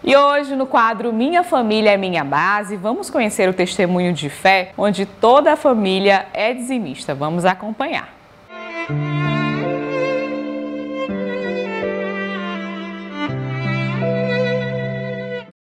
E hoje, no quadro Minha Família é Minha Base, vamos conhecer o testemunho de fé, onde toda a família é dizimista. Vamos acompanhar.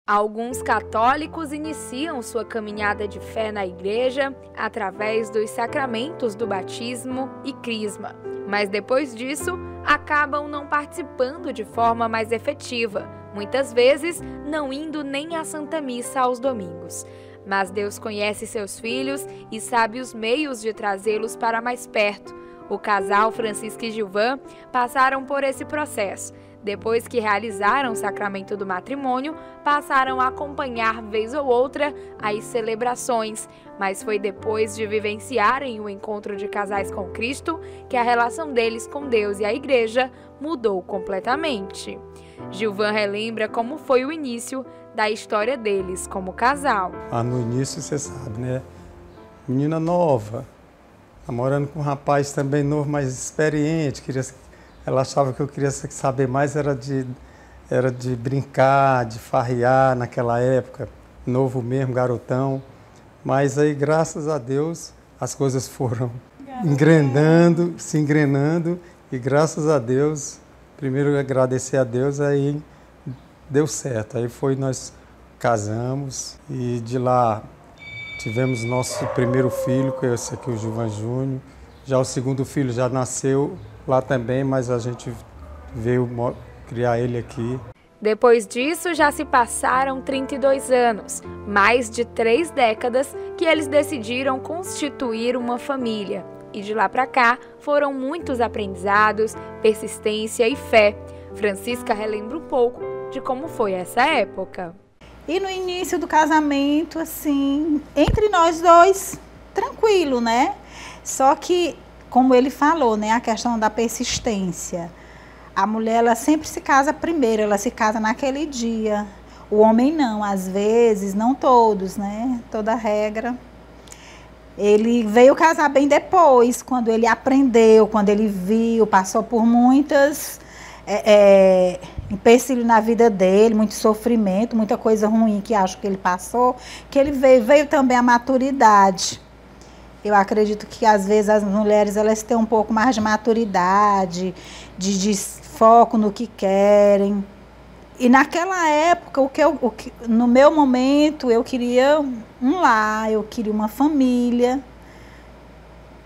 Alguns católicos iniciam sua caminhada de fé na igreja através dos sacramentos do batismo e crisma, mas depois disso acabam não participando de forma mais efetiva, muitas vezes não indo nem à Santa Missa aos domingos. Mas Deus conhece seus filhos e sabe os meios de trazê-los para mais perto. O casal Francisca e Gilvan passaram por esse processo. Depois que realizaram o sacramento do matrimônio, passaram a acompanhar vez ou outra as celebrações, mas foi depois de vivenciarem o encontro de casais com Cristo que a relação deles com Deus e a igreja mudou completamente. Gilvan relembra como foi o início da história deles como casal. No início, você sabe, né? Menina nova, namorando com um rapaz também novo, mais experiente, ela achava que eu queria saber mais, era de brincar, de farrear naquela época, novo mesmo, garotão. Mas aí, graças a Deus, as coisas foram se engrenando e graças a Deus, primeiro agradecer a Deus, aí deu certo. Aí nós casamos e de lá tivemos nosso primeiro filho, que é esse aqui, o Gilvan Júnior. Já o segundo filho já nasceu lá também, mas a gente veio criar ele aqui. Depois disso, já se passaram 32 anos, mais de 3 décadas que eles decidiram constituir uma família. E de lá para cá, foram muitos aprendizados, persistência e fé. Francisca relembra um pouco de como foi essa época. E no início do casamento, assim, entre nós dois, tranquilo, né? Só que, como ele falou, né, a questão da persistência. A mulher, ela sempre se casa primeiro, ela se casa naquele dia. O homem não, às vezes, não todos, né? Toda regra. Ele veio casar bem depois, quando ele aprendeu, quando ele viu, passou por muitas empecilhos na vida dele, muito sofrimento, muita coisa ruim que acho que ele passou, que ele veio também a maturidade. Eu acredito que às vezes as mulheres elas têm um pouco mais de maturidade, de foco no que querem. E naquela época, no meu momento, eu queria um lar, eu queria uma família.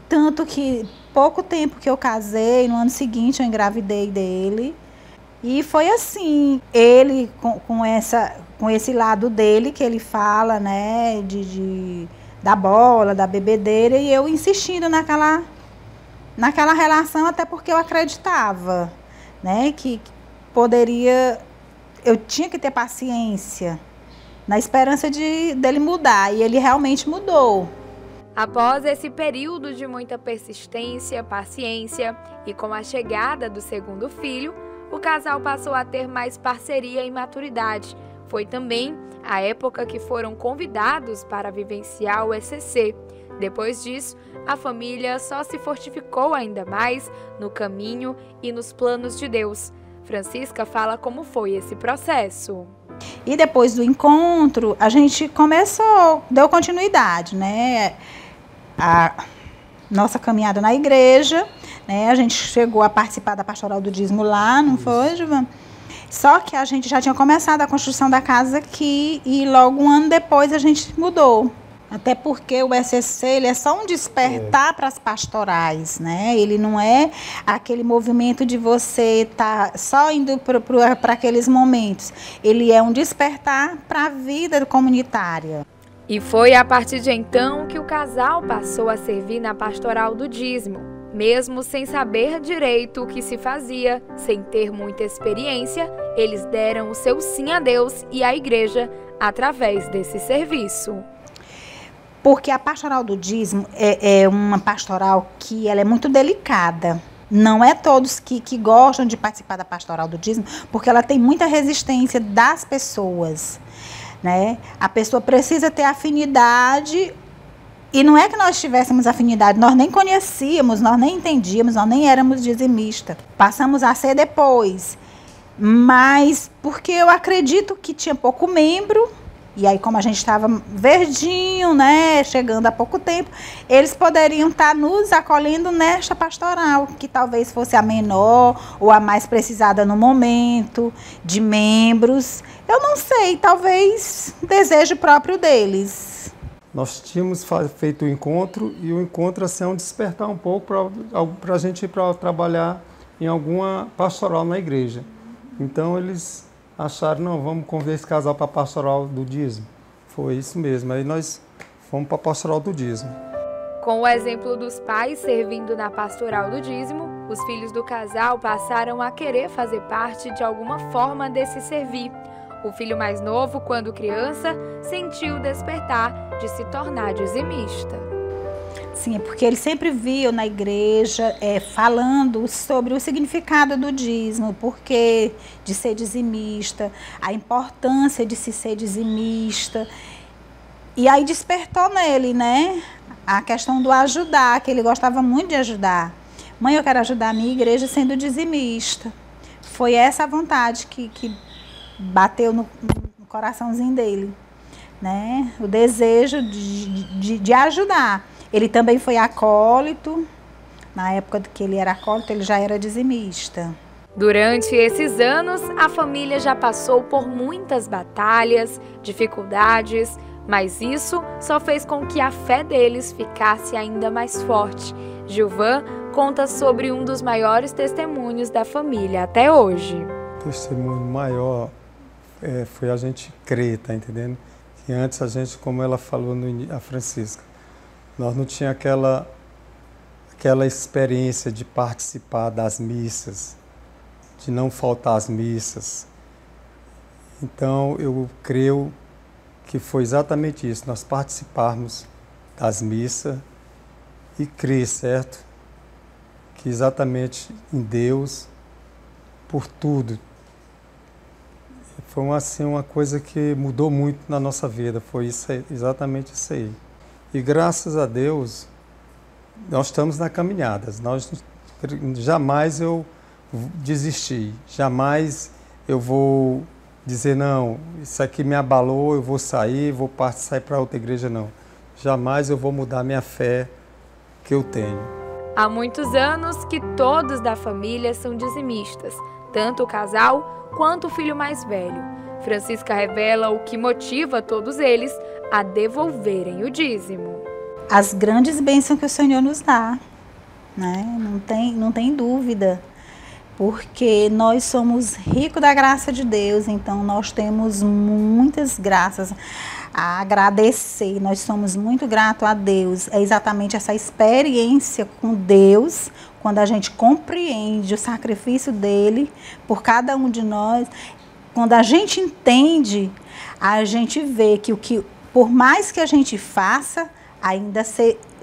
Tanto que pouco tempo que eu casei, no ano seguinte eu engravidei dele. E foi assim, ele com esse lado dele que ele fala, né, da bola, da bebedeira, e eu insistindo naquela relação, até porque eu acreditava, né, que eu tinha que ter paciência, na esperança dele mudar, e ele realmente mudou. Após esse período de muita persistência, paciência e com a chegada do segundo filho, o casal passou a ter mais parceria e maturidade. Foi também a época que foram convidados para vivenciar o ECC. Depois disso, a família só se fortificou ainda mais no caminho e nos planos de Deus. Francisca fala como foi esse processo. E depois do encontro, a gente deu continuidade, né? A nossa caminhada na igreja, né? A gente chegou a participar da pastoral do dízimo lá, não foi, Gilvan? Só que a gente já tinha começado a construção da casa aqui e logo um ano depois a gente mudou. Até porque o ECC ele é só um despertar para as pastorais, né? Ele não é aquele movimento de você estar só indo para aqueles momentos. Ele é um despertar para a vida comunitária. E foi a partir de então que o casal passou a servir na pastoral do dízimo. Mesmo sem saber direito o que se fazia, sem ter muita experiência, eles deram o seu sim a Deus e à igreja através desse serviço. Porque a pastoral do dízimo é uma pastoral que ela é muito delicada. Não é todos que gostam de participar da pastoral do dízimo, porque ela tem muita resistência das pessoas, né? A pessoa precisa ter afinidade, e não é que nós tivéssemos afinidade, nós nem conhecíamos, nós nem entendíamos, nós nem éramos dizimistas. Passamos a ser depois. Mas porque eu acredito que tinha pouco membro, e aí como a gente estava verdinho, né, chegando há pouco tempo, eles poderiam estar nos acolhendo nesta pastoral, que talvez fosse a menor ou a mais precisada no momento, de membros. Eu não sei, talvez desejo próprio deles. Nós tínhamos feito o encontro, e o encontro assim, é um despertar um pouco para a gente ir para trabalhar em alguma pastoral na igreja. Então eles acharam, não, vamos convidar esse casal para a pastoral do dízimo. Foi isso mesmo, aí nós fomos para a pastoral do dízimo. Com o exemplo dos pais servindo na pastoral do dízimo, os filhos do casal passaram a querer fazer parte de alguma forma desse servir. O filho mais novo, quando criança, sentiu o despertar de se tornar dizimista. Sim, é porque ele sempre viu na igreja falando sobre o significado do dízimo, o porquê de ser dizimista, a importância de se ser dizimista. E aí despertou nele, né, a questão do ajudar, que ele gostava muito de ajudar. Mãe, eu quero ajudar a minha igreja sendo dizimista. Foi essa a vontade que bateu no coraçãozinho dele, né, o desejo de ajudar. Ele também foi acólito. Na época que ele era acólito, ele já era dizimista. Durante esses anos, a família já passou por muitas batalhas, dificuldades, mas isso só fez com que a fé deles ficasse ainda mais forte. Gilvan conta sobre um dos maiores testemunhos da família até hoje. O testemunho maior foi a gente crer, tá entendendo? Que antes a gente, como ela falou, a Francisca, nós não tínhamos aquela experiência de participar das missas, de não faltar às missas. Então, eu creio que foi exatamente isso, nós participarmos das missas e crer, certo? Que exatamente em Deus, por tudo. Foi uma coisa que mudou muito na nossa vida, foi isso aí, exatamente isso aí. E graças a Deus, nós estamos na caminhada. Jamais eu desisti, jamais eu vou dizer, não, isso aqui me abalou, eu vou sair, sair para outra igreja, não. Jamais eu vou mudar minha fé que eu tenho. Há muitos anos que todos da família são dizimistas, tanto o casal quanto o filho mais velho. Francisca revela o que motiva todos eles a devolverem o dízimo. As grandes bênçãos que o Senhor nos dá, né? Não tem dúvida, porque nós somos ricos da graça de Deus, então nós temos muitas graças a agradecer, nós somos muito gratos a Deus. É exatamente essa experiência com Deus, quando a gente compreende o sacrifício dele por cada um de nós, quando a gente entende, a gente vê que por mais que a gente faça, ainda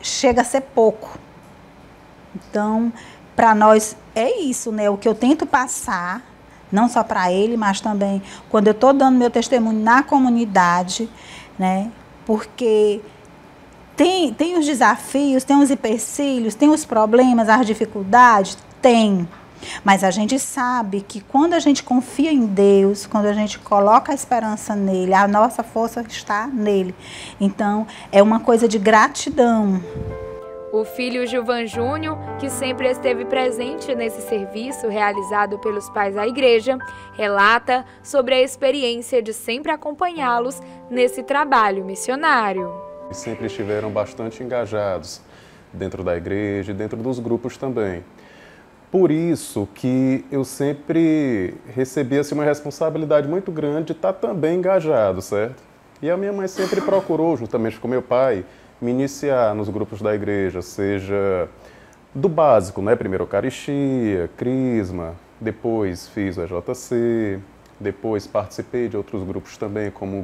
chega a ser pouco. Então, para nós é isso, né? O que eu tento passar, não só para ele, mas também quando eu estou dando meu testemunho na comunidade, né? Porque tem os desafios, tem os empecilhos, tem os problemas, as dificuldades, tem. Mas a gente sabe que quando a gente confia em Deus, quando a gente coloca a esperança nele, a nossa força está nele. Então, é uma coisa de gratidão. O filho Gilvan Júnior, que sempre esteve presente nesse serviço realizado pelos pais da igreja, relata sobre a experiência de sempre acompanhá-los nesse trabalho missionário. Sempre estiveram bastante engajados dentro da igreja e dentro dos grupos também. Por isso que eu sempre recebi assim, uma responsabilidade muito grande de estar também engajado, certo? E a minha mãe sempre procurou, juntamente com meu pai, me iniciar nos grupos da igreja, seja do básico, né? Primeiro Eucaristia, Crisma, depois fiz o EJC, depois participei de outros grupos também, como o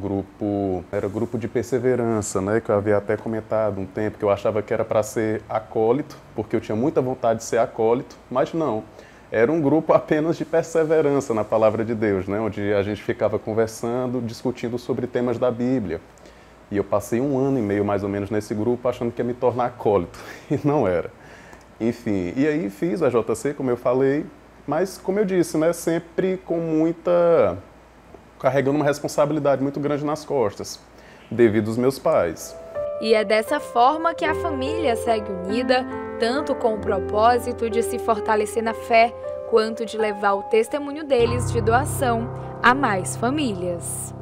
grupo de perseverança, né? Que eu havia até comentado um tempo, que eu achava que era para ser acólito, porque eu tinha muita vontade de ser acólito, mas não. Era um grupo apenas de perseverança na palavra de Deus, né? Onde a gente ficava conversando, discutindo sobre temas da Bíblia. E eu passei 1 ano e meio, mais ou menos, nesse grupo, achando que ia me tornar acólito, e não era. Enfim, e aí fiz o EJC, como eu falei, Mas, como eu disse, né, sempre carregando uma responsabilidade muito grande nas costas, devido aos meus pais. E é dessa forma que a família segue unida, tanto com o propósito de se fortalecer na fé, quanto de levar o testemunho deles de doação a mais famílias.